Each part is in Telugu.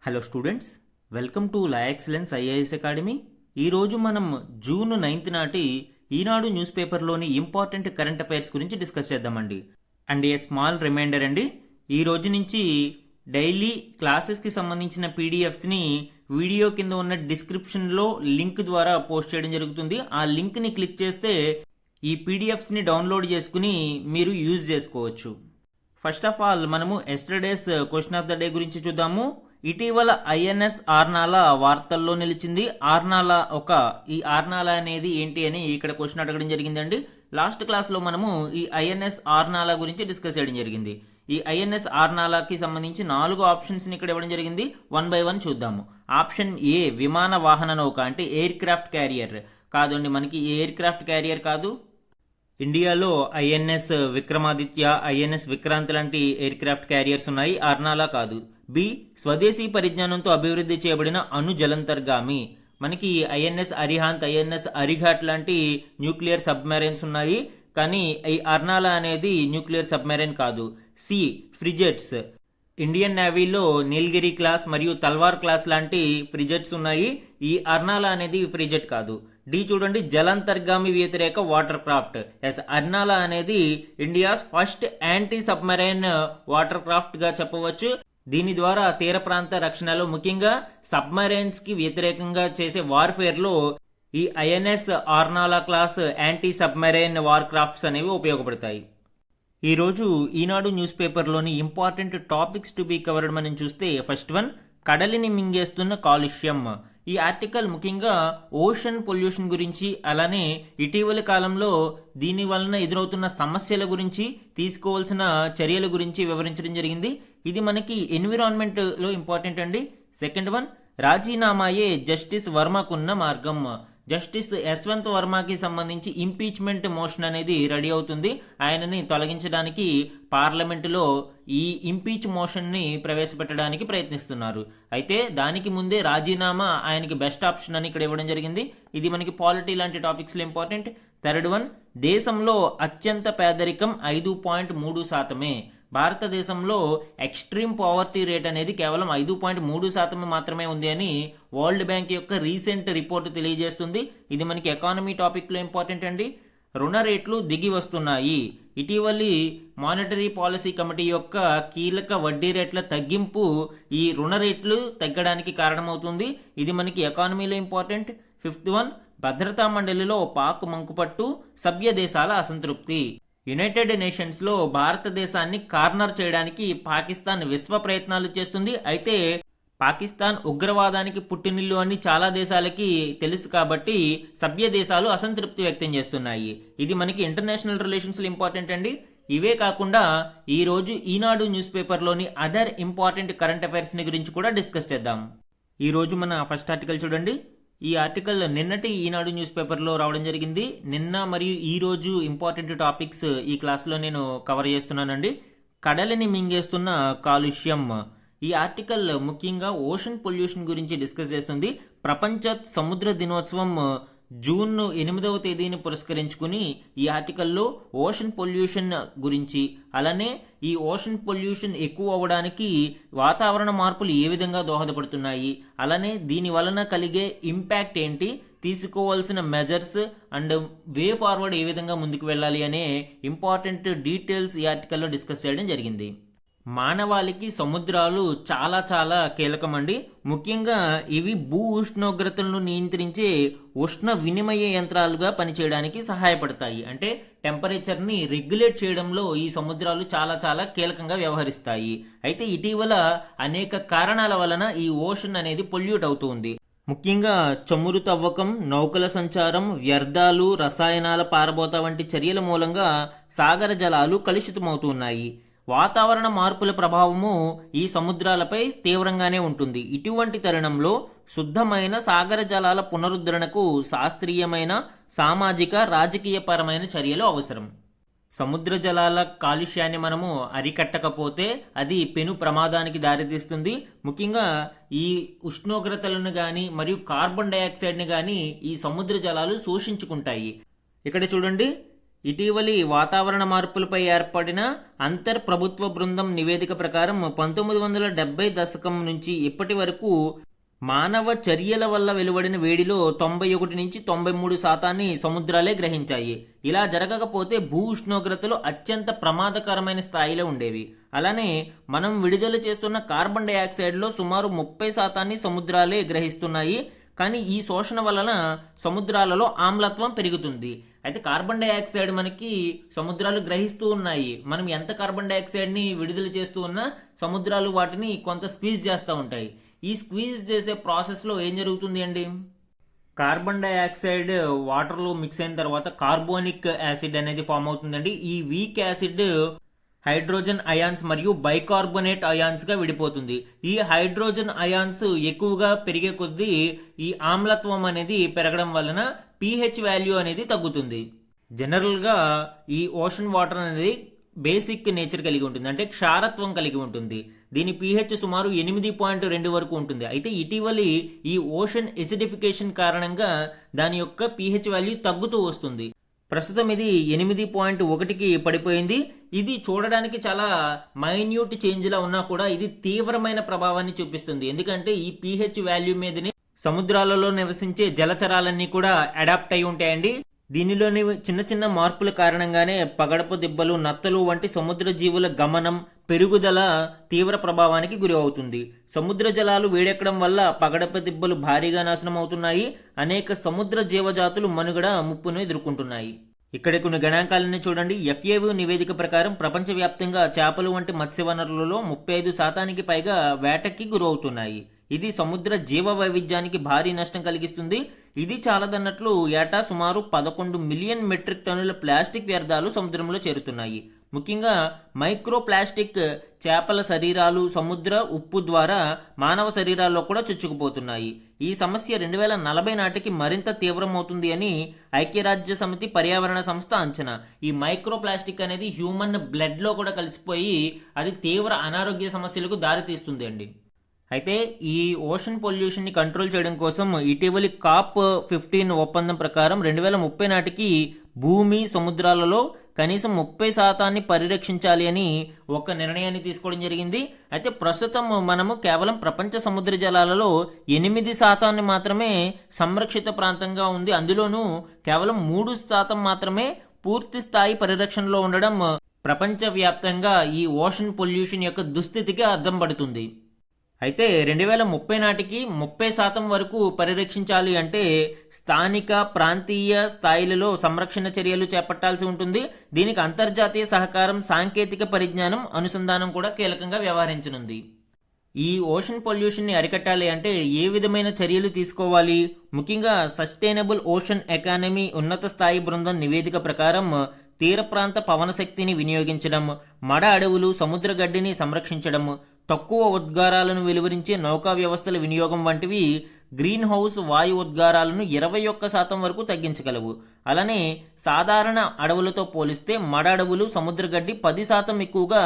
Hello students, welcome to law excellence IAS academy. ఈరోజు మనం జూన్ 9 నాటి ఈనాడు న్యూస్ పేపర్లోని ఇంపార్టెంట్ కరెంట్ అఫైర్స్ గురించి డిస్కస్ చేద్దామండి. అండ్ ఏ స్మాల్ రిమైండర్ అండి, ఈ రోజు నుంచి డైలీ క్లాసెస్కి సంబంధించిన పీడిఎఫ్స్ని వీడియో కింద ఉన్న డిస్క్రిప్షన్లో లింక్ ద్వారా పోస్ట్ చేయడం జరుగుతుంది. ఆ లింక్ని క్లిక్ చేస్తే ఈ పీడిఎఫ్స్ని డౌన్లోడ్ చేసుకుని మీరు యూజ్ చేసుకోవచ్చు. ఫస్ట్ ఆఫ్ ఆల్ మనము yesterday's question of the day గురించి చూద్దాము. ఇటీవల ఐఎన్ఎస్ ఆర్నాలా వార్తల్లో నిలిచింది. ఈ ఆర్నాలా అనేది ఏంటి అని ఇక్కడ క్వశ్చన్ అడగడం జరిగిందండి. లాస్ట్ క్లాస్లో మనము ఈ ఐఎన్ఎస్ ఆర్నాలా గురించి డిస్కస్ చేయడం జరిగింది. ఈ ఐఎన్ఎస్ ఆర్నాలాకి సంబంధించి 4 ఆప్షన్స్ని ఇక్కడ ఇవ్వడం జరిగింది. 1 by 1 చూద్దాము. ఆప్షన్ ఏ విమాన వాహన నౌక, అంటే ఎయిర్ క్రాఫ్ట్ క్యారియర్ కాదండి, మనకి ఎయిర్ క్రాఫ్ట్ క్యారియర్ కాదు. ఇండియాలో ఐఎన్ఎస్ విక్రమాదిత్య, ఐఎన్ఎస్ విక్రాంత్ లాంటి ఎయిర్ క్రాఫ్ట్ క్యారియర్స్ ఉన్నాయి, ఆర్నాలా కాదు. బి స్వదేశీ పరిజ్ఞానంతో అభివృద్ధి చేయబడిన అణు జలంతర్గామి, మనకి ఐఎన్ఎస్ అరిహాంత్, ఐఎన్ఎస్ అరిఘాట్ లాంటి న్యూక్లియర్ సబ్మెరైన్స్ ఉన్నాయి, కానీ ఈ అర్నాలా అనేది న్యూక్లియర్ సబ్మెరైన్ కాదు. సి ఫ్రిజెట్స్, ఇండియన్ నేవీలో నీల్గిరి క్లాస్ మరియు తల్వార్ క్లాస్ లాంటి ఫ్రిజెట్స్ ఉన్నాయి, ఈ అర్నాలా అనేది ఫ్రిజెట్ కాదు. డి చూడండి, జలాంతర్గామి వ్యతిరేక వాటర్ క్రాఫ్ట్. ఎస్, అర్నాలా అనేది India's first anti submarine water craft గా చెప్పవచ్చు. దీని ద్వారా తీర ప్రాంత రక్షణలో, ముఖ్యంగా సబ్మెరైన్స్ కి వ్యతిరేకంగా చేసే వార్ఫేర్ లో ఈ INS Arnala class anti submarine warcrafts అనేవి ఉపయోగపడతాయి. ఈరోజు ఈనాడు న్యూస్ పేపర్లోని important topics to be covered మనం చూస్తే, ఫస్ట్ వన్, కడలిని మింగేస్తున్న కాలుష్యం. ఈ ఆర్టికల్ ముఖ్యంగా ఓషన్ పొల్యూషన్ గురించి, అలానే ఇటీవలి కాలంలో దీని వలన ఎదురవుతున్న సమస్యల గురించి, తీసుకోవాల్సిన చర్యల గురించి వివరించడం జరిగింది. ఇది మనకి ఎన్విరాన్మెంట్లో ఇంపార్టెంట్ అండి. సెకండ్ వన్, రాజీనామాయే జస్టిస్ వర్మకున్న మార్గం. జస్టిస్ యశ్వంత్ వర్మకి సంబంధించి ఇంపీచ్మెంట్ మోషన్ అనేది రెడీ అవుతుంది. ఆయనని తొలగించడానికి పార్లమెంటులో ఈ ఇంపీచ్ మోషన్ని ప్రవేశపెట్టడానికి ప్రయత్నిస్తున్నారు. అయితే దానికి ముందే రాజీనామా ఆయనకి బెస్ట్ ఆప్షన్ అని ఇక్కడ ఇవ్వడం జరిగింది. ఇది మనకి పాలిటీ లాంటి టాపిక్స్లో ఇంపార్టెంట్. థర్డ్ వన్, దేశంలో అత్యంత పేదరికం 5.3%. భారతదేశంలో ఎక్స్ట్రీమ్ పావర్టీ రేట్ అనేది కేవలం 5.3% మాత్రమే ఉంది అని వరల్డ్ బ్యాంక్ యొక్క రీసెంట్ రిపోర్ట్ తెలియజేస్తుంది. ఇది మనకి ఎకానమీ టాపిక్లో ఇంపార్టెంట్ అండి. రుణ రేట్లు దిగి వస్తున్నాయి. ఇటీవలి మానిటరీ పాలసీ కమిటీ యొక్క కీలక వడ్డీ రేట్ల తగ్గింపు ఈ రుణ రేట్లు తగ్గడానికి కారణమవుతుంది. ఇది మనకి ఎకానమీలో ఇంపార్టెంట్. ఫిఫ్త్ వన్, భద్రతా మండలిలో పాక్ మంకుపట్టు, సభ్య దేశాల అసంతృప్తి. యునైటెడ్ నేషన్స్లో భారతదేశాన్ని కార్నర్ చేయడానికి పాకిస్తాన్ విశ్వ ప్రయత్నాలు చేస్తుంది. అయితే పాకిస్తాన్ ఉగ్రవాదానికి పుట్టినిల్లు అని చాలా దేశాలకి తెలుసు కాబట్టి సభ్య దేశాలు అసంతృప్తి వ్యక్తం చేస్తున్నాయి. ఇది మనకి ఇంటర్నేషనల్ రిలేషన్స్లో ఇంపార్టెంట్ అండి. ఇవే కాకుండా ఈరోజు Eenadu news పేపర్లోని other important current అఫైర్స్ని గురించి కూడా డిస్కస్ చేద్దాం. ఈరోజు మన ఫస్ట్ ఆర్టికల్ చూడండి. ఈ ఆర్టికల్ నిన్నటి ఈనాడు న్యూస్ పేపర్లో రావడం జరిగింది. నిన్న మరియు ఈరోజు ఇంపార్టెంట్ టాపిక్స్ ఈ క్లాస్లో నేను కవర్ చేస్తున్నానండి. కడలిని మింగేస్తున్న కాలుష్యం. ఈ ఆర్టికల్ ముఖ్యంగా ఓషన్ పొల్యూషన్ గురించి డిస్కస్ చేస్తుంది. ప్రపంచ సముద్ర దినోత్సవం జూన్ 8వ తేదీని పురస్కరించుకుని ఈ ఆర్టికల్లో ఓషన్ పొల్యూషన్ గురించి, అలానే ఈ ఓషన్ పొల్యూషన్ ఎక్కువ అవ్వడానికి వాతావరణ మార్పులు ఏ విధంగా దోహదపడుతున్నాయి, అలానే దీని వలన కలిగే ఇంపాక్ట్ ఏంటి, తీసుకోవాల్సిన మెజర్స్ అండ్ వే ఫార్వర్డ్ ఏ విధంగా ముందుకు వెళ్ళాలి అనే ఇంపార్టెంట్ డీటెయిల్స్ ఈ ఆర్టికల్లో డిస్కస్ చేయడం జరిగింది. మానవాళికి సముద్రాలు చాలా చాలా కీలకమండి. ముఖ్యంగా ఇవి భూ ఉష్ణోగ్రతలను నియంత్రించే ఉష్ణ వినిమయ యంత్రాలుగా పనిచేయడానికి సహాయపడతాయి. అంటే టెంపరేచర్ని రెగ్యులేట్ చేయడంలో ఈ సముద్రాలు చాలా చాలా కీలకంగా వ్యవహరిస్తాయి. అయితే ఇటీవల అనేక కారణాల వలన ఈ ఓషన్ అనేది పొల్యూట్ అవుతుంది. ముఖ్యంగా చమురు తవ్వకం, నౌకల సంచారం, వ్యర్థాలు, రసాయనాల పారబోత వంటి చర్యల మూలంగా సాగర జలాలు కలుషితమవుతున్నాయి. వాతావరణ మార్పుల ప్రభావము ఈ సముద్రాలపై తీవ్రంగానే ఉంటుంది. ఇటువంటి తరుణంలో శుద్ధమైన సాగర జలాల పునరుద్ధరణకు శాస్త్రీయమైన, సామాజిక, రాజకీయపరమైన చర్యలు అవసరం. సముద్ర జలాల కాలుష్యాన్ని మనము అరికట్టకపోతే అది పెను ప్రమాదానికి దారితీస్తుంది. ముఖ్యంగా ఈ ఉష్ణోగ్రతలను కానీ మరియు కార్బన్ డైఆక్సైడ్ని కానీ ఈ సముద్ర జలాలు శోషించుకుంటాయి. ఇక్కడ చూడండి, ఇటీవలి వాతావరణ మార్పులపై ఏర్పడిన అంతర్ ప్రభుత్వ బృందం నివేదిక ప్రకారం 1970 దశకం నుంచి ఇప్పటి వరకు మానవ చర్యల వల్ల వెలువడిన వేడిలో 91 నుంచి 93% సముద్రాలే గ్రహించాయి. ఇలా జరగకపోతే భూ ఉష్ణోగ్రతలు అత్యంత ప్రమాదకరమైన స్థాయిలో ఉండేవి. అలానే మనం విడుదల చేస్తున్న కార్బన్ డైఆక్సైడ్లో సుమారు 30% సముద్రాలే గ్రహిస్తున్నాయి. కానీ ఈ శోషణ వలన సముద్రాలలో ఆమ్లత్వం పెరుగుతుంది. అయితే కార్బన్ డైఆక్సైడ్ మనకి సముద్రాలు గ్రహిస్తూ ఉన్నాయి. మనం ఎంత కార్బన్ డైఆక్సైడ్ని విడుదల చేస్తూ ఉన్నా సముద్రాలు వాటిని కొంత స్క్వీజ్ చేస్తూ ఉంటాయి. ఈ స్క్వీజ్ చేసే ప్రాసెస్లో ఏం జరుగుతుంది అండి, కార్బన్ డైఆక్సైడ్ వాటర్లో మిక్స్ అయిన తర్వాత కార్బోనిక్ యాసిడ్ అనేది ఫామ్ అవుతుందండి. ఈ వీక్ యాసిడ్ హైడ్రోజన్ అయాన్స్ మరియు బైకార్బోనేట్ అయాన్స్గా విడిపోతుంది. ఈ హైడ్రోజన్ అయాన్స్ ఎక్కువగా పెరిగే కొద్దీ ఈ ఆమ్లత్వం అనేది పెరగడం వలన pH వాల్యూ అనేది తగ్గుతుంది. జనరల్గా ఈ ఓషన్ వాటర్ అనేది బేసిక్ నేచర్ కలిగి ఉంటుంది, అంటే క్షారత్వం కలిగి ఉంటుంది. దీని pH సుమారు 8.2 వరకు ఉంటుంది. అయితే ఇటీవలి ఈ ఓషన్ ఎసిడిఫికేషన్ కారణంగా దాని యొక్క pH వాల్యూ తగ్గుతూ వస్తుంది. ప్రస్తుతం ఇది 8.1కి పడిపోయింది. ఇది చూడడానికి చాలా మైన్యూట్ చేంజ్లా ఉన్నా కూడా ఇది తీవ్రమైన ప్రభావాన్ని చూపిస్తుంది. ఎందుకంటే ఈ pH వాల్యూ మీదనే సముద్రాలలో నివసించే జలచరాలన్నీ కూడా అడాప్ట్ అయి ఉంటాయండి. దీనిలోని చిన్న చిన్న మార్పుల కారణంగానే పగడపు దిబ్బలు, నత్తలు వంటి సముద్ర జీవుల గమనం, పెరుగుదల తీవ్ర ప్రభావానికి గురి అవుతుంది. సముద్ర జలాలు వేడెక్కడం వల్ల పగడపు దిబ్బలు భారీగా నాశనం అవుతున్నాయి. అనేక సముద్ర జీవజాతులు మనుగడ ముప్పును ఎదుర్కొంటున్నాయి. ఇక్కడ కొన్ని గణాంకాలని చూడండి. FAO నివేదిక ప్రకారం ప్రపంచవ్యాప్తంగా చేపలు వంటి మత్స్య వనరులలో 35% పైగా వేటకి గురవుతున్నాయి. ఇది సముద్ర జీవ వైవిధ్యానికి భారీ నష్టం కలిగిస్తుంది. ఇది చాలదన్నట్లు ఏటా సుమారు 11 మిలియన్ మెట్రిక్ టన్నుల ప్లాస్టిక్ వ్యర్థాలు సముద్రంలో చేరుతున్నాయి. ముఖ్యంగా మైక్రో ప్లాస్టిక్ చేపల శరీరాలు సముద్ర ఉప్పు ద్వారా మానవ శరీరాల్లో కూడా చొచ్చుకుపోతున్నాయి. ఈ సమస్య 2040 నాటికి మరింత తీవ్రమవుతుంది అని ఐక్యరాజ్య సమితి పర్యావరణ సంస్థ అంచనా. ఈ మైక్రో ప్లాస్టిక్ అనేది హ్యూమన్ బ్లడ్లో కూడా కలిసిపోయి అది తీవ్ర అనారోగ్య సమస్యలకు దారితీస్తుంది అండి. అయితే ఈ ఓషన్ పొల్యూషన్ని కంట్రోల్ చేయడం కోసం ఇటీవలి COP15 ఒప్పందం ప్రకారం 2030 నాటికి భూమి సముద్రాలలో కనీసం 30% పరిరక్షించాలి అని ఒక నిర్ణయాన్ని తీసుకోవడం జరిగింది. అయితే ప్రస్తుతం మనము కేవలం ప్రపంచ సముద్ర జలాలలో 8% మాత్రమే సంరక్షిత ప్రాంతంగా ఉంది. అందులోనూ కేవలం 3% మాత్రమే పూర్తి స్థాయి పరిరక్షణలో ఉండడం ప్రపంచవ్యాప్తంగా ఈ ఓషన్ పొల్యూషన్ యొక్క దుస్థితికి అద్దం పడుతుంది. అయితే 2030 నాటికి 30% వరకు పరిరక్షించాలి అంటే స్థానిక ప్రాంతీయ స్థాయిలలో సంరక్షణ చర్యలు చేపట్టాల్సి ఉంటుంది. దీనికి అంతర్జాతీయ సహకారం, సాంకేతిక పరిజ్ఞానం, అనుసంధానం కూడా కీలకంగా వ్యవహరించనుంది. ఈ ఓషన్ పొల్యూషన్ని అరికట్టాలి అంటే ఏ విధమైన చర్యలు తీసుకోవాలి? ముఖ్యంగా సస్టైనబుల్ ఓషన్ ఎకానమీ ఉన్నత స్థాయి బృందం నివేదిక ప్రకారం తీర ప్రాంత పవన శక్తిని వినియోగించడం, మడ అడవులు, సముద్ర గడ్డిని సంరక్షించడం, తక్కువ ఉద్గారాలను వెలువరించే నౌకా వ్యవస్థల వినియోగం వంటివి గ్రీన్ హౌస్ వాయు ఉద్గారాలను 21% వరకు తగ్గించగలవు. అలానే సాధారణ అడవులతో పోలిస్తే మడ అడవులు, సముద్రగడ్డి 10% ఎక్కువగా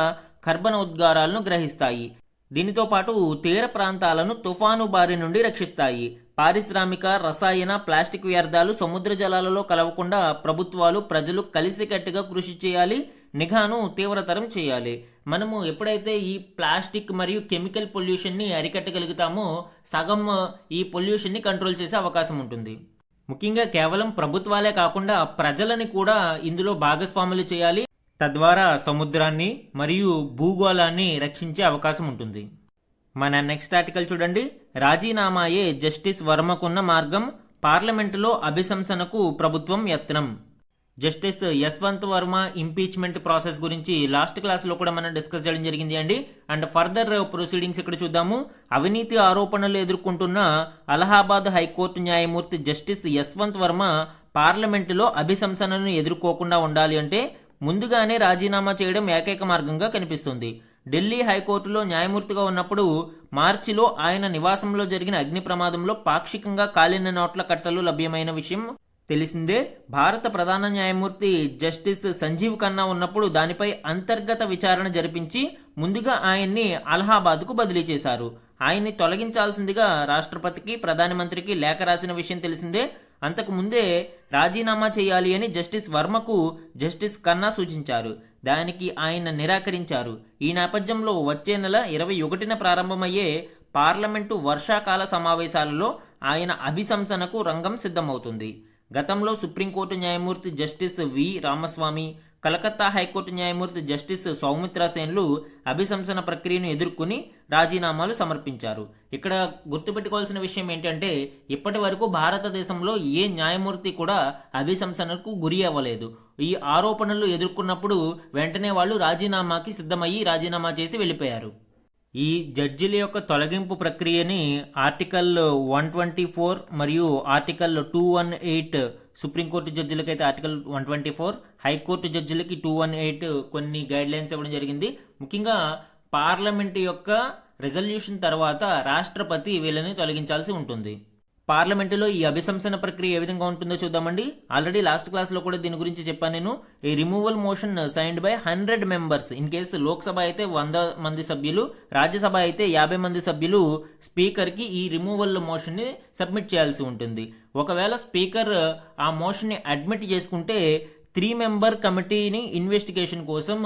కర్బన ఉద్గారాలను గ్రహిస్తాయి. దీనితో పాటు తీర ప్రాంతాలను తుఫాను బారి నుండి రక్షిస్తాయి. పారిశ్రామిక, రసాయన, ప్లాస్టిక్ వ్యర్థాలు సముద్ర జలాలలో కలవకుండా ప్రభుత్వాలు, ప్రజలు కలిసికట్టుగా కృషి చేయాలి. నిఘాను తీవ్రతరం చేయాలి. మనము ఎప్పుడైతే ఈ ప్లాస్టిక్ మరియు కెమికల్ పొల్యూషన్ని అరికట్టగలుగుతామో సగం ఈ పొల్యూషన్ని కంట్రోల్ చేసే అవకాశం ఉంటుంది. ముఖ్యంగా కేవలం ప్రభుత్వాలే కాకుండా ప్రజలని కూడా ఇందులో భాగస్వాములు చేయాలి. తద్వారా సముద్రాన్ని మరియు భూగోళాన్ని రక్షించే అవకాశం ఉంటుంది. మన నెక్స్ట్ ఆర్టికల్ చూడండి. రాజీనామాయే జస్టిస్ వర్మకున్న మార్గం, పార్లమెంటులో అభిశంసనకు ప్రభుత్వం యత్నం. Justice Yashwant Varma impeachment process గురించి లాస్ట్ క్లాస్లో కూడా మనం డిస్కస్ చేయడం జరిగింది అండి. అండ్ ఫర్దర్ ప్రొసీడింగ్స్ ఇక్కడ చూద్దాము. అవినీతి ఆరోపణలు ఎదుర్కొంటున్న అలహాబాద్ హైకోర్టు న్యాయమూర్తి జస్టిస్ యశ్వంత్ వర్మ పార్లమెంటులో అభిశంసనను ఎదుర్కోకుండా ఉండాలి అంటే ముందుగానే రాజీనామా చేయడం ఏకైక మార్గంగా కనిపిస్తుంది. ఢిల్లీ హైకోర్టులో న్యాయమూర్తిగా ఉన్నప్పుడు మార్చిలో ఆయన నివాసంలో జరిగిన అగ్ని ప్రమాదంలో పాక్షికంగా కాలిన నోట్ల కట్టలు లభ్యమైన విషయం తెలిసిందే. భారత ప్రధాన న్యాయమూర్తి జస్టిస్ సంజీవ్ ఖన్నా ఉన్నప్పుడు దానిపై అంతర్గత విచారణ జరిపించి ముందుగా ఆయన్ని అలహాబాద్కు బదిలీ చేశారు. ఆయన్ని తొలగించాల్సిందిగా రాష్ట్రపతికి, ప్రధానమంత్రికి లేఖ రాసిన విషయం తెలిసిందే. అంతకు ముందే రాజీనామా చేయాలి అని జస్టిస్ వర్మకు జస్టిస్ ఖన్నా సూచించారు. దానికి ఆయన నిరాకరించారు. ఈ నేపథ్యంలో వచ్చే నెల 21న ప్రారంభమయ్యే పార్లమెంటు వర్షాకాల సమావేశాలలో ఆయన అభిశంసనకు రంగం సిద్ధమవుతుంది. గతంలో సుప్రీంకోర్టు న్యాయమూర్తి జస్టిస్ వి రామస్వామి, కలకత్తా హైకోర్టు న్యాయమూర్తి జస్టిస్ సౌమిత్రా సేన్లు అభిశంసన ప్రక్రియను ఎదుర్కొని రాజీనామాలు సమర్పించారు. ఇక్కడ గుర్తుపెట్టుకోవాల్సిన విషయం ఏంటంటే ఇప్పటి వరకు భారతదేశంలో ఏ న్యాయమూర్తి కూడా అభిశంసనకు గురి అవ్వలేదు. ఈ ఆరోపణలు ఎదుర్కొన్నప్పుడు వెంటనే వాళ్ళు రాజీనామాకి సిద్ధమయ్యి రాజీనామా చేసి వెళ్ళిపోయారు. ఈ జడ్జిల యొక్క తొలగింపు ప్రక్రియని ఆర్టికల్ 124 మరియు ఆర్టికల్ 218 సుప్రీంకోర్టు జడ్జిలకైతే ఆర్టికల్ 124, హైకోర్టు జడ్జిలకి 218 కొన్ని గైడ్ లైన్స్ ఇవ్వడం జరిగింది. ముఖ్యంగా పార్లమెంటు యొక్క రెజల్యూషన్ తర్వాత రాష్ట్రపతి వీళ్ళని తొలగించాల్సి ఉంటుంది. పార్లమెంటులో ఈ అభిశంసన ప్రక్రియ ఏ విధంగా ఉంటుందో చూద్దామండి. ఆల్రెడీ లాస్ట్ క్లాస్లో కూడా దీని గురించి చెప్పాను నేను. ఈ removal motion signed by 100 members. In case Lok Sabha అయితే 100 మంది సభ్యులు, రాజ్యసభ అయితే 50 మంది సభ్యులు స్పీకర్కి ఈ రిమూవల్ మోషన్ని సబ్మిట్ చేయాల్సి ఉంటుంది. ఒకవేళ స్పీకర్ ఆ మోషన్ని అడ్మిట్ చేసుకుంటే 3 మెంబర్ కమిటీని ఇన్వెస్టిగేషన్ కోసం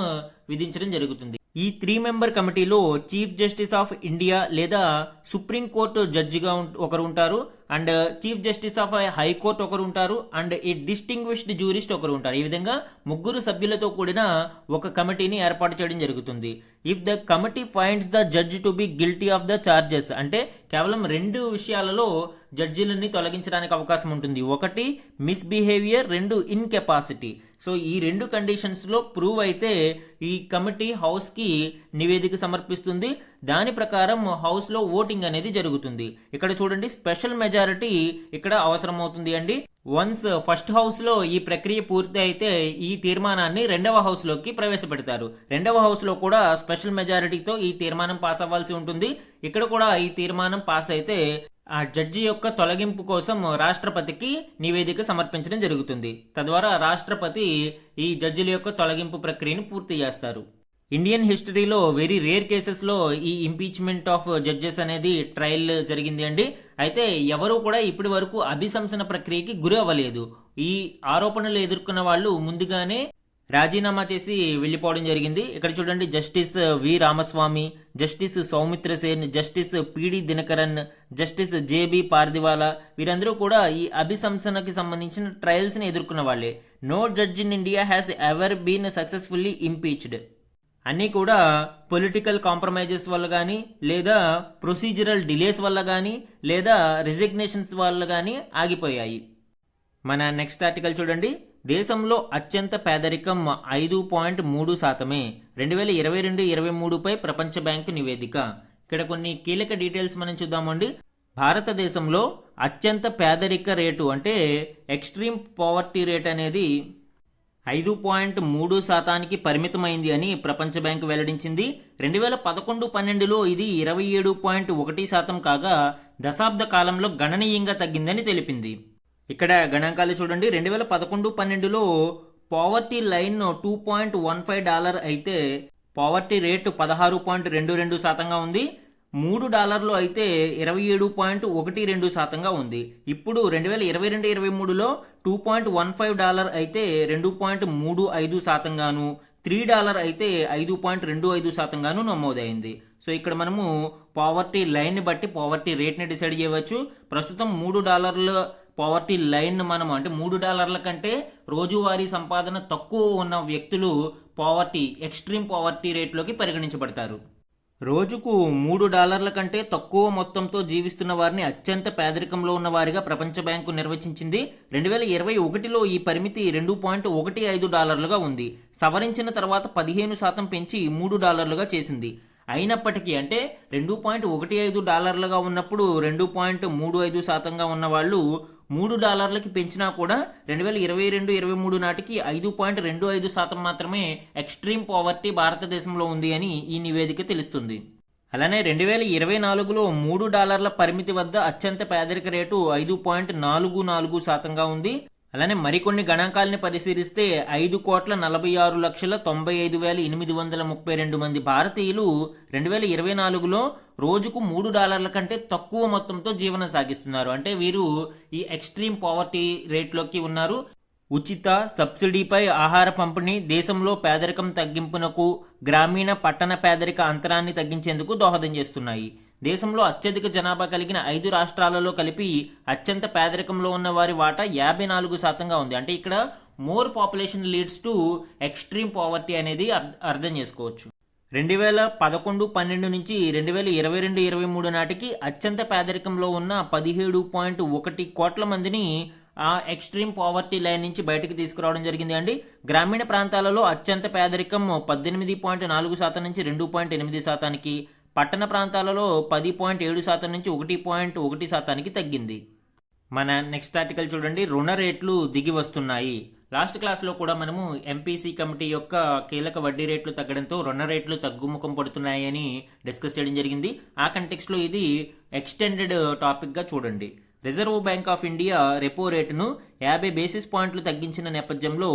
విధించడం జరుగుతుంది. ఈ 3 మెంబర్ కమిటీలో చీఫ్ జస్టిస్ ఆఫ్ ఇండియా లేదా సుప్రీంకోర్టు జడ్జిగా ఒకరు ఉంటారు, and chief justice of high court ఒకరు ఉంటారు, అండ్ ఈ డిస్టింగ్విష్డ్ జ్యూరిస్ట్ ఒకరు ఉంటారు. ఈ విధంగా 3 సభ్యులతో కూడిన ఒక కమిటీని ఏర్పాటు చేయడం జరుగుతుంది. If the committee finds the judge to be guilty of the charges, అంటే కేవలం 2 విషయాలలో జడ్జిలని తొలగించడానికి అవకాశం ఉంటుంది. ఒకటి మిస్బిహేవియర్, 2 ఇన్కెపాసిటీ. సో ఈ 2 కండిషన్స్లో ప్రూవ్ అయితే ఈ కమిటీ హౌస్కి నివేదిక సమర్పిస్తుంది. దాని ప్రకారం హౌస్లో ఓటింగ్ అనేది జరుగుతుంది. ఇక్కడ చూడండి, స్పెషల్ మెజారిటీ ఇక్కడ అవసరం అవుతుంది అండి. వన్స్ ఫస్ట్ హౌస్లో ఈ ప్రక్రియ పూర్తి అయితే ఈ తీర్మానాన్ని 2వ హౌస్లోకి ప్రవేశపెడతారు. 2వ హౌస్లో కూడా స్పెషల్ మెజారిటీతో ఈ తీర్మానం పాస్ అవ్వాల్సి ఉంటుంది. ఇక్కడ కూడా ఈ తీర్మానం పాస్ అయితే ఆ జడ్జి యొక్క తొలగింపు కోసం రాష్ట్రపతికి నివేదిక సమర్పించడం జరుగుతుంది. తద్వారా రాష్ట్రపతి ఈ జడ్జిల యొక్క తొలగింపు ప్రక్రియను పూర్తి చేస్తారు. ఇండియన్ హిస్టరీలో వెరీ రేర్ కేసెస్లో ఈ ఇంపీచ్మెంట్ ఆఫ్ జడ్జెస్ అనేది ట్రయల్ జరిగింది అండి. అయితే ఎవరు కూడా ఇప్పటి వరకు అభిశంసన ప్రక్రియకి గురి అవ్వలేదు. ఈ ఆరోపణలు ఎదుర్కొన్న వాళ్ళు ముందుగానే రాజీనామా చేసి వెళ్ళిపోవడం జరిగింది. ఇక్కడ చూడండి, justice V Ramaswamy, justice Soumitra Sen, justice PD Dinakaran, justice JB Pardiwala వీరందరూ కూడా ఈ అభిశంసనకి సంబంధించిన ట్రయల్స్ని ఎదుర్కొన్న వాళ్ళే. No judge in India has ever been successfully impeached. అన్నీ కూడా పొలిటికల్ కాంప్రమైజెస్ వల్ల కానీ, లేదా ప్రొసీజరల్ డిలేస్ వల్ల కానీ, లేదా రిజిగ్నేషన్స్ వల్ల కానీ ఆగిపోయాయి. మన నెక్స్ట్ ఆర్టికల్ చూడండి, దేశంలో అత్యంత పేదరికం 5.3%. 2022-23పై ప్రపంచ బ్యాంకు నివేదిక. ఇక్కడ కొన్ని కీలక డీటెయిల్స్ మనం చూద్దామండి. భారతదేశంలో అత్యంత పేదరిక రేటు అంటే ఎక్స్ట్రీమ్ పావర్టీ రేట్ అనేది 5.3% పరిమితమైంది అని ప్రపంచ బ్యాంకు వెల్లడించింది. 2011-12లో ఇది 27.1% కాగా దశాబ్ద కాలంలో గణనీయంగా తగ్గిందని తెలిపింది. ఇక్కడ గణాంకాలు చూడండి, 2011-12లో పావర్టీ లైన్ $2.15 అయితే పావర్టీ రేటు 16.22%గా ఉంది. $3 అయితే 27.12%గా ఉంది. ఇప్పుడు 2022-23లో $2.15 అయితే 2.35%గాను, $3 అయితే 5.25%గాను నమోదైంది. సో ఇక్కడ మనము పావర్టీ లైన్ని బట్టి పావర్టీ రేట్ని డిసైడ్ చేయవచ్చు. ప్రస్తుతం $3 పావర్టీ లైన్ మనం అంటే $3 కంటే రోజువారీ సంపాదన తక్కువ ఉన్న వ్యక్తులు పావర్టీ ఎక్స్ట్రీమ్ పావర్టీ రేట్లోకి పరిగణించబడతారు. రోజుకు $3 కంటే తక్కువ మొత్తంతో జీవిస్తున్న వారిని అత్యంత పేదరికంలో ఉన్న వారిగా ప్రపంచ బ్యాంకు నిర్వచించింది. 2021లో ఈ పరిమితి $2.15గా ఉంది. సవరించిన తర్వాత 15% పెంచి $3గా చేసింది. అయినప్పటికీ అంటే $2.15గా ఉన్నప్పుడు 2.35%గా ఉన్న వాళ్ళు $3కి పెంచినా కూడా 2022-23 నాటికి 5.25% మాత్రమే ఎక్స్ట్రీమ్ పావర్టీ భారతదేశంలో ఉంది అని ఈ నివేదిక తెలుస్తుంది. అలానే 2024లో $3 పరిమితి వద్ద అత్యంత పేదరిక రేటు 5.44%గా ఉంది. అలానే మరికొన్ని గణాంకాలని పరిశీలిస్తే 5,46,95,832 మంది భారతీయులు 2024లో రోజుకు $3 కంటే తక్కువ మొత్తంతో జీవనం సాగిస్తున్నారు. అంటే వీరు ఈ ఎక్స్ట్రీమ్ పావర్టీ రేట్లోకి ఉన్నారు. ఉచిత సబ్సిడీపై ఆహార పంపిణీ దేశంలో పేదరికం తగ్గింపునకు, గ్రామీణ పట్టణ పేదరిక అంతరాన్ని తగ్గించేందుకు దోహదం చేస్తున్నాయి. దేశంలో అత్యధిక జనాభా కలిగిన 5 రాష్ట్రాలలో కలిపి అత్యంత పేదరికంలో ఉన్న వారి వాటా 54%గా ఉంది. అంటే ఇక్కడ more population leads to extreme poverty అనేది అర్థం చేసుకోవచ్చు. 2011-12 నుంచి 2022-23 నాటికి అత్యంత పేదరికంలో ఉన్న 17.1 కోట్ల మందిని ఆ ఎక్స్ట్రీమ్ పావర్టీ లైన్ నుంచి బయటకు తీసుకురావడం జరిగింది అండి. గ్రామీణ ప్రాంతాలలో అత్యంత పేదరికం 18.4% నుంచి 2.8%కి, పట్టణ ప్రాంతాలలో 10.7% నుంచి 1.1%కి తగ్గింది. మన నెక్స్ట్ ఆర్టికల్ చూడండి, రుణ రేట్లు దిగి వస్తున్నాయి. లాస్ట్ క్లాస్లో కూడా మనము ఎంపీసీ కమిటీ యొక్క కీలక వడ్డీ రేట్లు తగ్గడంతో రుణ రేట్లు తగ్గుముఖం పడుతున్నాయని డిస్కస్ చేయడం జరిగింది. ఆ కంటెక్స్ట్లో ఇది ఎక్స్టెండెడ్ టాపిక్గా చూడండి. Reserve bank of India repo రేటును 50 బేసిస్ పాయింట్లు తగ్గించిన నేపథ్యంలో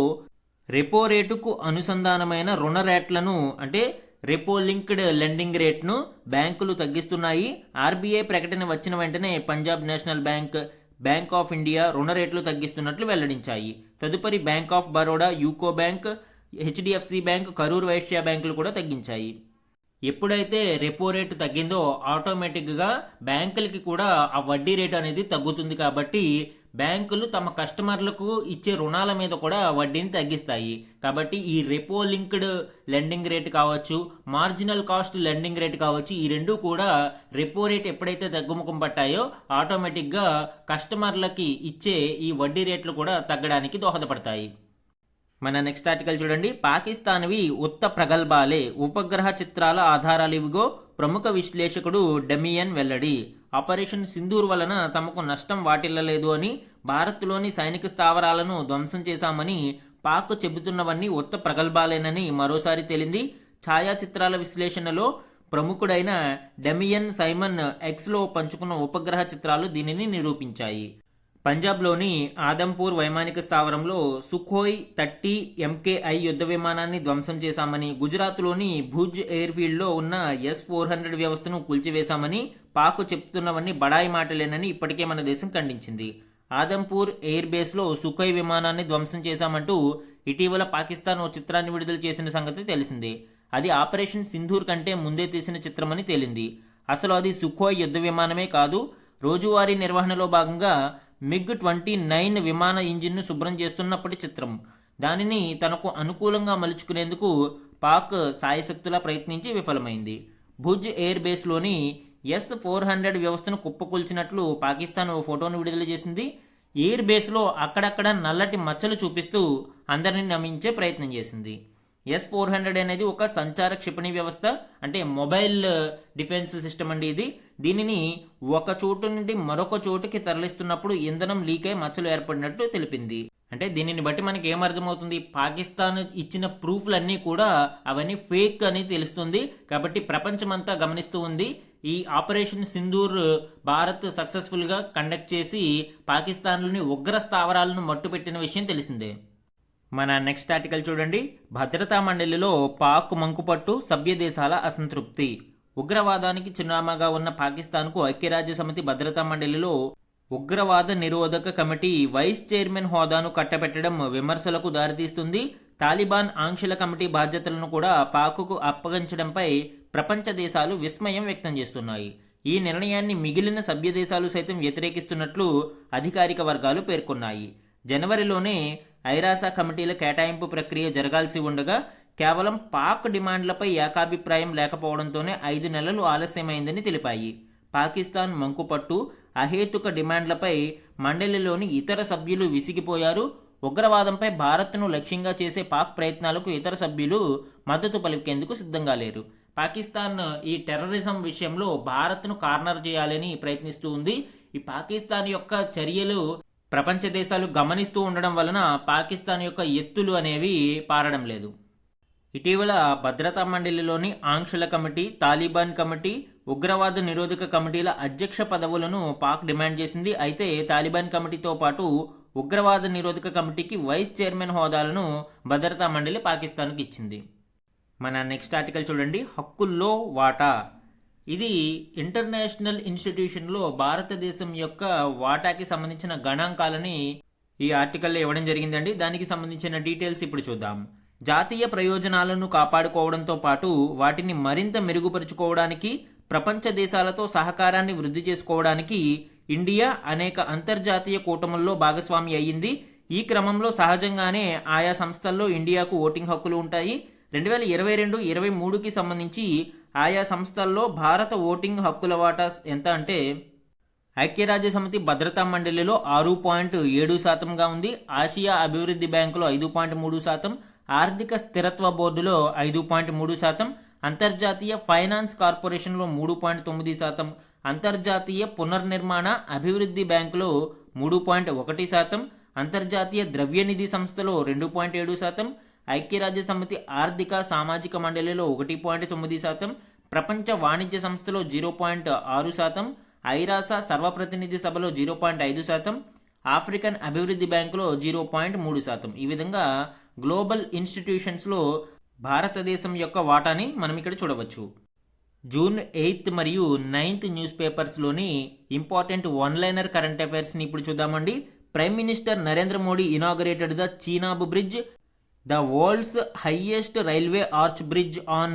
రెపో రేటుకు అనుసంధానమైన రుణ రేట్లను అంటే రెపో లింక్డ్ లెండింగ్ రేట్ను బ్యాంకులు తగ్గిస్తున్నాయి. ఆర్బీఐ ప్రకటన వచ్చిన వెంటనే Punjab national bank, bank of India రుణ రేట్లు తగ్గిస్తున్నట్లు వెల్లడించాయి. తదుపరి bank of Baroda, UCO bank, HDFC bank, Karur Vysya బ్యాంకులు కూడా తగ్గించాయి. ఎప్పుడైతే రెపో రేటు తగ్గిందో ఆటోమేటిక్గా బ్యాంకులకి కూడా ఆ వడ్డీ రేటు అనేది తగ్గుతుంది. కాబట్టి బ్యాంకులు తమ కస్టమర్లకు ఇచ్చే రుణాల మీద కూడా వడ్డీని తగ్గిస్తాయి. కాబట్టి ఈ రెపో లింక్డ్ లెండింగ్ రేట్ కావచ్చు, మార్జినల్ కాస్ట్ లెండింగ్ రేట్ కావచ్చు, ఈ రెండు కూడా రెపో రేట్ ఎప్పుడైతే తగ్గుముఖం పట్టాయో ఆటోమేటిక్గా కస్టమర్లకి ఇచ్చే ఈ వడ్డీ రేట్లు కూడా తగ్గడానికి దోహదపడతాయి. మన నెక్స్ట్ ఆర్టికల్ చూడండి, పాకిస్తాన్వి ఉత్త ప్రగల్భాలే, ఉపగ్రహ చిత్రాల ఆధారాలు ఇవిగో ప్రముఖ విశ్లేషకుడు డెమియన్ వెల్లడి. ఆపరేషన్ సింధూర్ వలన తమకు నష్టం వాటిల్లలేదు అని, భారత్లోని సైనిక స్థావరాలను ధ్వంసం చేశామని పాక్ చెబుతున్నవన్నీ ఉత్త ప్రగల్భాలేనని మరోసారి తేలింది. ఛాయాచిత్రాల విశ్లేషణలో ప్రముఖుడైన డెమియన్ సైమన్ ఎక్స్లో పంచుకున్న ఉపగ్రహ చిత్రాలు దీనిని నిరూపించాయి. పంజాబ్లోని ఆదంపూర్ వైమానిక స్థావరంలో సుఖోయ్ 30 MKI యుద్ధ విమానాన్ని ధ్వంసం చేశామని, గుజరాత్లోని భుజ్ ఎయిర్ఫీల్డ్లో ఉన్న S-400 వ్యవస్థను కూల్చివేశామని పాక్ చెప్తున్నవన్నీ బడాయి మాటలేనని ఇప్పటికే మన దేశం ఖండించింది. ఆదంపూర్ ఎయిర్ బేస్లో సుఖోయ్ విమానాన్ని ధ్వంసం చేశామంటూ ఇటీవల పాకిస్తాన్ ఓ చిత్రాన్ని విడుదల చేసిన సంగతి తెలిసిందే. అది ఆపరేషన్ సింధూర్ కంటే ముందే తీసిన చిత్రమని తేలింది. అసలు అది సుఖోయ్ యుద్ధ విమానమే కాదు. రోజువారీ నిర్వహణలో భాగంగా MiG-29 విమాన ఇంజిన్ను శుభ్రం చేస్తున్నప్పటి చిత్రం. దానిని తనకు అనుకూలంగా మలుచుకునేందుకు పాక్ సాయశక్తులా ప్రయత్నించి విఫలమైంది. భుజ్ ఎయిర్ బేస్లోని S-400 వ్యవస్థను కుప్పకూల్చినట్లు పాకిస్తాన్ ఓ ఫోటోను విడుదల చేసింది. ఎయిర్ బేస్లో అక్కడక్కడ నల్లటి మచ్చలు చూపిస్తూ అందరినీ నమ్మించే ప్రయత్నం చేసింది. S-400 అనేది ఒక సంచార క్షిపణి వ్యవస్థ, అంటే మొబైల్ డిఫెన్స్ సిస్టమ్ అండి ఇది. దీనిని ఒక చోటు నుండి మరొక చోటుకి తరలిస్తున్నప్పుడు ఇంధనం లీక్ అయి మచ్చలు ఏర్పడినట్టు తెలిపింది. అంటే దీనిని బట్టి మనకి ఏమర్థమవుతుంది, పాకిస్తాన్ ఇచ్చిన ప్రూఫ్లన్నీ కూడా అవన్నీ ఫేక్ అని తెలుస్తుంది. కాబట్టి ప్రపంచమంతా గమనిస్తూ ఉంది. ఈ ఆపరేషన్ సింధూర్ భారత్ సక్సెస్ఫుల్గా కండక్ట్ చేసి పాకిస్తాన్లోని ఉగ్ర స్థావరాలను మట్టుపెట్టిన విషయం తెలిసిందే. మన నెక్స్ట్ ఆర్టికల్ చూడండి, భద్రతా మండలిలో పాక్ మంకుపట్టు, సభ్య దేశాల అసంతృప్తి. ఉగ్రవాదానికి చిరునామాగా ఉన్న పాకిస్తాన్కు ఐక్యరాజ్య సమితి భద్రతా మండలిలో ఉగ్రవాద నిరోధక కమిటీ వైస్ చైర్మన్ హోదాను కట్టబెట్టడం విమర్శలకు దారితీస్తుంది. తాలిబాన్ ఆంక్షల కమిటీ బాధ్యతలను కూడా పాక్కు అప్పగించడంపై ప్రపంచ దేశాలు విస్మయం వ్యక్తం చేస్తున్నాయి. ఈ నిర్ణయాన్ని మిగిలిన సభ్య దేశాలు సైతం వ్యతిరేకిస్తున్నట్లు అధికారిక వర్గాలు పేర్కొన్నాయి. జనవరిలోనే ఐరాసా కమిటీల కేటాయింపు ప్రక్రియ జరగాల్సి ఉండగా కేవలం పాక్ డిమాండ్లపై ఏకాభిప్రాయం లేకపోవడంతోనే 5 నెలలు ఆలస్యమైందని తెలిపాయి. పాకిస్తాన్ మంకుపట్టు, అహేతుక డిమాండ్లపై మండలిలోని ఇతర సభ్యులు విసిగిపోయారు. ఉగ్రవాదంపై భారత్ను లక్ష్యంగా చేసే పాక్ ప్రయత్నాలకు ఇతర సభ్యులు మద్దతు పలికేందుకు సిద్ధంగా లేరు. పాకిస్తాన్ ఈ టెర్రరిజం విషయంలో భారత్ను కార్నర్ చేయాలని ప్రయత్నిస్తూ ఉంది. ఈ పాకిస్తాన్ యొక్క చర్యలు ప్రపంచ దేశాలు గమనిస్తూ ఉండడం వలన పాకిస్తాన్ యొక్క ఎత్తులు అనేవి పారడం లేదు. ఇటీవల భద్రతా మండలిలోని ఆంక్షల కమిటీ, తాలిబాన్ కమిటీ, ఉగ్రవాద నిరోధక కమిటీల అధ్యక్ష పదవులను పాక్ డిమాండ్ చేసింది. అయితే తాలిబాన్ కమిటీతో పాటు ఉగ్రవాద నిరోధక కమిటీకి వైస్ చైర్మన్ హోదాలను భద్రతా మండలి పాకిస్తాన్కి ఇచ్చింది. మన నెక్స్ట్ ఆర్టికల్ చూడండి, హక్కుల్లో వాటా. ఇది ఇంటర్నేషనల్ ఇన్స్టిట్యూషన్లో భారతదేశం యొక్క వాటాకి సంబంధించిన గణాంకాలని ఈ ఆర్టికల్లో ఇవ్వడం జరిగిందండి. దానికి సంబంధించిన డీటెయిల్స్ ఇప్పుడు చూద్దాం. జాతీయ ప్రయోజనాలను కాపాడుకోవడంతో పాటు వాటిని మరింత మెరుగుపరుచుకోవడానికి, ప్రపంచ దేశాలతో సహకారాన్ని వృద్ధి చేసుకోవడానికి ఇండియా అనేక అంతర్జాతీయ కూటముల్లో భాగస్వామి అయ్యింది. ఈ క్రమంలో సహజంగానే ఆయా సంస్థల్లో ఇండియాకు ఓటింగ్ హక్కులు ఉంటాయి. 2022-23కి సంబంధించి ఆయా సంస్థల్లో భారత ఓటింగ్ హక్కుల వాటా ఎంత అంటే ఐక్యరాజ్యసమితి భద్రతా మండలిలో 6.7%గా ఉంది. ఆసియా అభివృద్ధి బ్యాంకులో 5.3%, ఆర్థిక స్థిరత్వ బోర్డులో 5.3%, అంతర్జాతీయ ఫైనాన్స్ కార్పొరేషన్లో 3.9%, అంతర్జాతీయ పునర్నిర్మాణ అభివృద్ధి బ్యాంకులో 3.1%, అంతర్జాతీయ ద్రవ్యనిధి సంస్థలో 2.7%, ఐక్యరాజ్య సమితి ఆర్థిక సామాజిక మండలిలో 1.9%, ప్రపంచ వాణిజ్య సంస్థలో 0.6%, ఐరాస సర్వప్రతినిధి సభలో 0.5%, ఆఫ్రికన్ అభివృద్ధి బ్యాంకులో 0.3%. ఈ విధంగా గ్లోబల్ ఇన్స్టిట్యూషన్స్లో భారతదేశం యొక్క వాటాని మనం ఇక్కడ చూడవచ్చు. జూన్ 8 మరియు 9 న్యూస్ పేపర్స్లోని ఇంపార్టెంట్ వన్-లైనర్ కరెంట్ అఫైర్స్ని ఇప్పుడు చూద్దామండి. Prime minister Narendra Modi inaugurated the Chenab bridge, the world's highest railway arch bridge on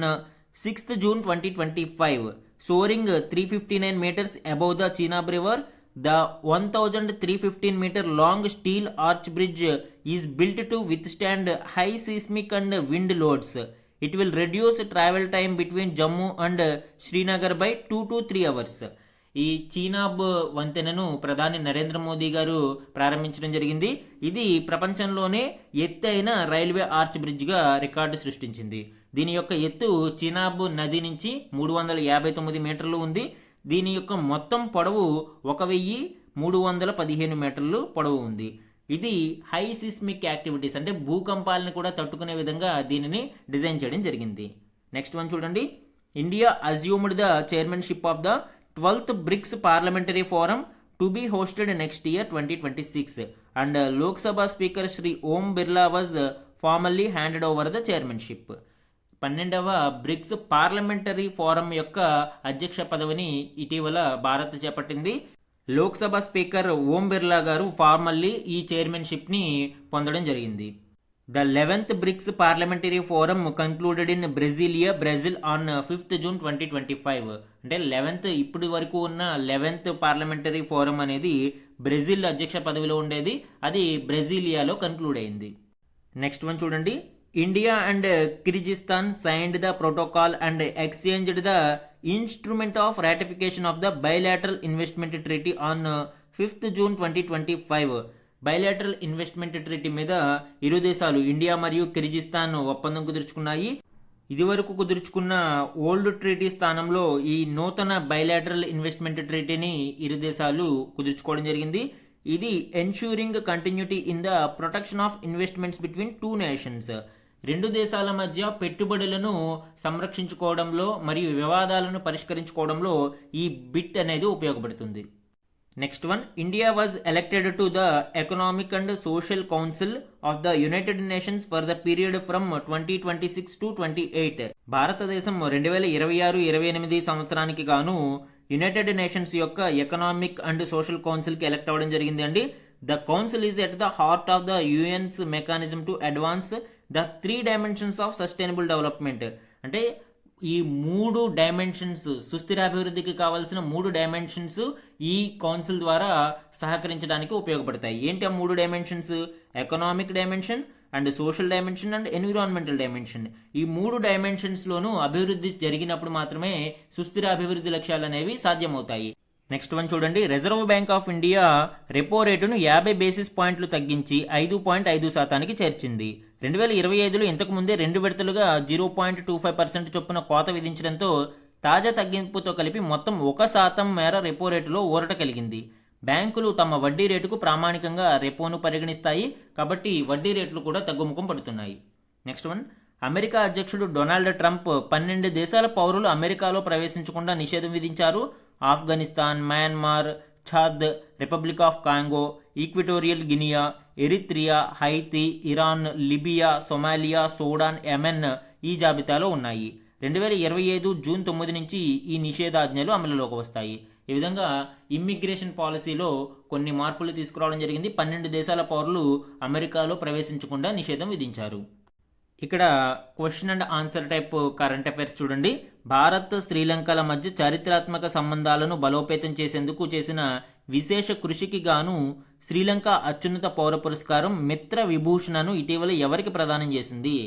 6th June 2025, soaring 359 meters above the Chenab River. The 1,315 meter long steel arch bridge is built to withstand high seismic and wind loads. It will reduce travel time between Jammu and Srinagar by 2 to 3 hours. ఈ చీనాబ్ వంతెనను ప్రధాని నరేంద్ర మోదీ గారు ప్రారంభించడం జరిగింది. ఇది ప్రపంచంలోనే ఎత్తైన రైల్వే ఆర్చ్ బ్రిడ్జ్గా రికార్డు సృష్టించింది. దీని యొక్క ఎత్తు చీనాబ్ నది నుంచి 359 మీటర్లు ఉంది. దీని యొక్క మొత్తం పొడవు 1315 మీటర్లు పొడవు ఉంది. ఇది హై సిస్మిక్ యాక్టివిటీస్ అంటే భూకంపాలను కూడా తట్టుకునే విధంగా దీనిని డిజైన్ చేయడం జరిగింది. నెక్స్ట్ వన్ చూడండి, India assumed the chairmanship of the 12th BRICS Parliamentary Forum to be hosted next year 2026 and Lok Sabha Speaker Shri Om Birla was formally handed over the chairmanship. 12వ బ్రిక్స్ పార్లమెంటరీ ఫోరం యొక్క అధ్యక్ష పదవిని ఇటీవల భారత్ చేపట్టింది. లోక్సభ స్పీకర్ ఓం బిర్లా గారు ఫార్మల్లీ ఈ చైర్మన్షిప్ని పొందడం జరిగింది. The 11th BRICS Parliamentary Forum concluded in Brasilia, Brazil on 5th June 2025. అంటే 11th ఇప్పటి వరకు ఉన్న 11th పార్లమెంటరీ ఫోరం అనేది బ్రెజిల్ అధ్యక్ష పదవిలో ఉండేది. అది బ్రెజిలియాలో కన్క్లూడ్ అయింది. నెక్స్ట్ వన్ చూడండి, India and Kyrgyzstan signed the protocol and exchanged the instrument of ratification of the bilateral investment treaty on 5th June 2025. Bilateral investment treaty మీద ఇరు దేశాలు ఇండియా మరియు కిర్గిజిస్తాన్ ఒప్పందం కుదుర్చుకున్నాయి. ఇదివరకు కుదుర్చుకున్న ఓల్డ్ ట్రీటీ స్థానంలో ఈ నూతన బైలాటరల్ ఇన్వెస్ట్మెంట్ ట్రీటీని ఇరు దేశాలు కుదుర్చుకోవడం జరిగింది. ఇది ensuring continuity in the protection of investments between two nations. రెండు దేశాల మధ్య పెట్టుబడులను సంరక్షించుకోవడంలో మరియు వివాదాలను పరిష్కరించుకోవడంలో ఈ బిట్ అనేది ఉపయోగపడుతుంది. Next one, India was elected to the economic and social council of the United Nations for the period from 2026 to 28. భారతదేశం 2026-28 సంవత్సరానికి గాను యునైటెడ్ నేషన్స్ యొక్క ఎకనామిక్ అండ్ సోషల్ కౌన్సిల్కి ఎలక్ట్ అవ్వడం జరిగింది అండి. The council is at the heart of the UN's mechanism to advance the 3 dimensions of sustainable development. అంటే ఈ 3 డైమెన్షన్స్, సుస్థిరాభివృద్ధికి కావాల్సిన 3 డైమెన్షన్స్ ఈ కౌన్సిల్ ద్వారా సహకరించడానికి ఉపయోగపడతాయి. ఏంటి ఆ 3 dimensions? Economic dimension and social dimension and environmental dimension. ఈ 3 డైమెన్షన్స్లోనూ అభివృద్ధి జరిగినప్పుడు మాత్రమే సుస్థిర అభివృద్ధి లక్ష్యాలు అనేవి సాధ్యమవుతాయి. నెక్స్ట్ వన్ చూడండి, reserve bank of India repo రేటును 50 బేసిస్ పాయింట్లు తగ్గించి 5.5% చేర్చింది. 2025లో ఇంతకు ముందే 2 విడతలుగా 0.25% చొప్పున కోత విధించడంతో తాజా తగ్గింపుతో కలిపి మొత్తం 1% మేర రెపో రేటులో ఊరట కలిగింది. బ్యాంకులు తమ వడ్డీ రేటుకు ప్రామాణికంగా రెపోను పరిగణిస్తాయి కాబట్టి వడ్డీ రేట్లు కూడా తగ్గుముఖం పడుతున్నాయి. నెక్స్ట్ వన్, అమెరికా అధ్యక్షుడు డొనాల్డ్ ట్రంప్ 12 దేశాల పౌరులు అమెరికాలో ప్రవేశించకుండా నిషేధం విధించారు. Afghanistan, Myanmar, Chad, Republic of Congo, Equatorial Guinea, Eritrea, Haiti, Iran, Libya, Somalia, Sudan, Yemen ఈ జాబితాలో ఉన్నాయి. 2025 జూన్ 9 నుంచి ఈ నిషేధాజ్ఞలు అమలులోకి వస్తాయి. ఈ విధంగా ఇమ్మిగ్రేషన్ పాలసీలో కొన్ని మార్పులు తీసుకురావడం జరిగింది. 12 దేశాల పౌరులు అమెరికాలో ప్రవేశించకుండా నిషేధం విధించారు. ఇక్కడ question and answer type current affairs చూడండి. భారత్ శ్రీలంకల మధ్య చారిత్రాత్మక సంబంధాలను బలోపేతం చేసేందుకు చేసిన విశేష కృషికి గాను శ్రీలంక అత్యున్నత పౌర పురస్కారం మిత్ర విభూషణను ఇటీవల ఎవరికి ప్రదానం చేసింది?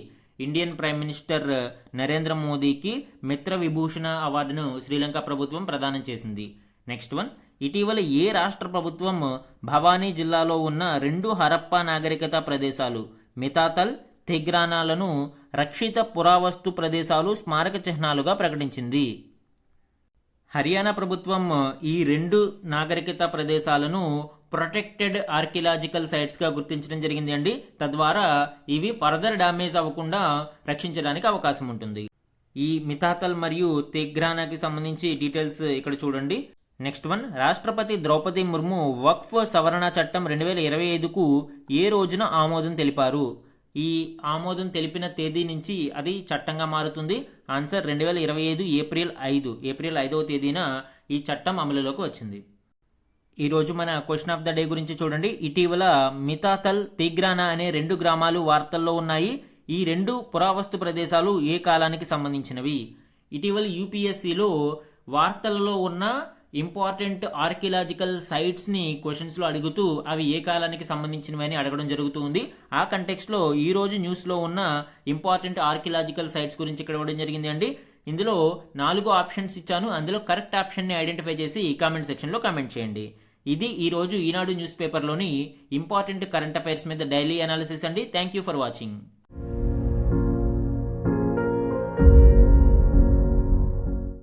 ఇండియన్ ప్రైమ్ మినిస్టర్ నరేంద్ర మోదీకి మిత్ర విభూషణ అవార్డును శ్రీలంక ప్రభుత్వం ప్రదానం చేసింది. నెక్స్ట్ వన్, ఇటీవల ఏ రాష్ట్ర ప్రభుత్వం భవానీ జిల్లాలో ఉన్న 2 హరప్పా నాగరికత ప్రదేశాలు మితాతల్, తెగ్రానాలను రక్షిత పురావస్తు ప్రదేశాలు, స్మారక చిహ్నాలుగా ప్రకటించింది? హర్యానా ప్రభుత్వం ఈ 2 నాగరికత ప్రదేశాలను ప్రొటెక్టెడ్ ఆర్కియలాజికల్ సైట్స్గా గుర్తించడం జరిగింది అండి. తద్వారా ఇవి ఫర్దర్ డ్యామేజ్ అవ్వకుండా రక్షించడానికి అవకాశం ఉంటుంది. ఈ మితాతల్ మరియు తెగ్రానాకి సంబంధించి డీటెయిల్స్ ఇక్కడ చూడండి. నెక్స్ట్ వన్, రాష్ట్రపతి ద్రౌపది ముర్ము వక్ఫ్ సవరణ చట్టం 2025కు ఏ రోజున ఆమోదం తెలిపారు? ఈ ఆమోదం తెలిపిన తేదీ నుంచి అది చట్టంగా మారుతుంది. ఆన్సర్ 2025 ఏప్రిల్ 5వ తేదీన ఈ చట్టం అమలులోకి వచ్చింది. ఈరోజు మన క్వశ్చన్ ఆఫ్ ద డే గురించి చూడండి. ఇటీవల మితాతల్, తెగ్రానా అనే 2 గ్రామాలు వార్తల్లో ఉన్నాయి. ఈ 2 పురావస్తు ప్రదేశాలు ఏ కాలానికి సంబంధించినవి? ఇటీవల యూపీఎస్సీలో వార్తలలో ఉన్న ఇంపార్టెంట్ ఆర్కియలాజికల్ సైట్స్ని క్వశ్చన్స్లో అడుగుతూ అవి ఏ కాలానికి సంబంధించినవి అని అడగడం జరుగుతుంది. ఆ కంటెక్స్ట్లో ఈరోజు న్యూస్లో ఉన్న ఇంపార్టెంట్ ఆర్కియలాజికల్ సైట్స్ గురించి ఇక్కడ ఇవ్వడం జరిగింది అండి. ఇందులో 4 ఆప్షన్స్ ఇచ్చాను. అందులో కరెక్ట్ ఆప్షన్ని ఐడెంటిఫై చేసి కామెంట్ సెక్షన్లో కామెంట్ చేయండి. ఇది ఈరోజు ఈనాడు న్యూస్ పేపర్లోని ఇంపార్టెంట్ కరెంట్ అఫైర్స్ మీద డైలీ అనాలిసిస్ అండి. Thank you for watching.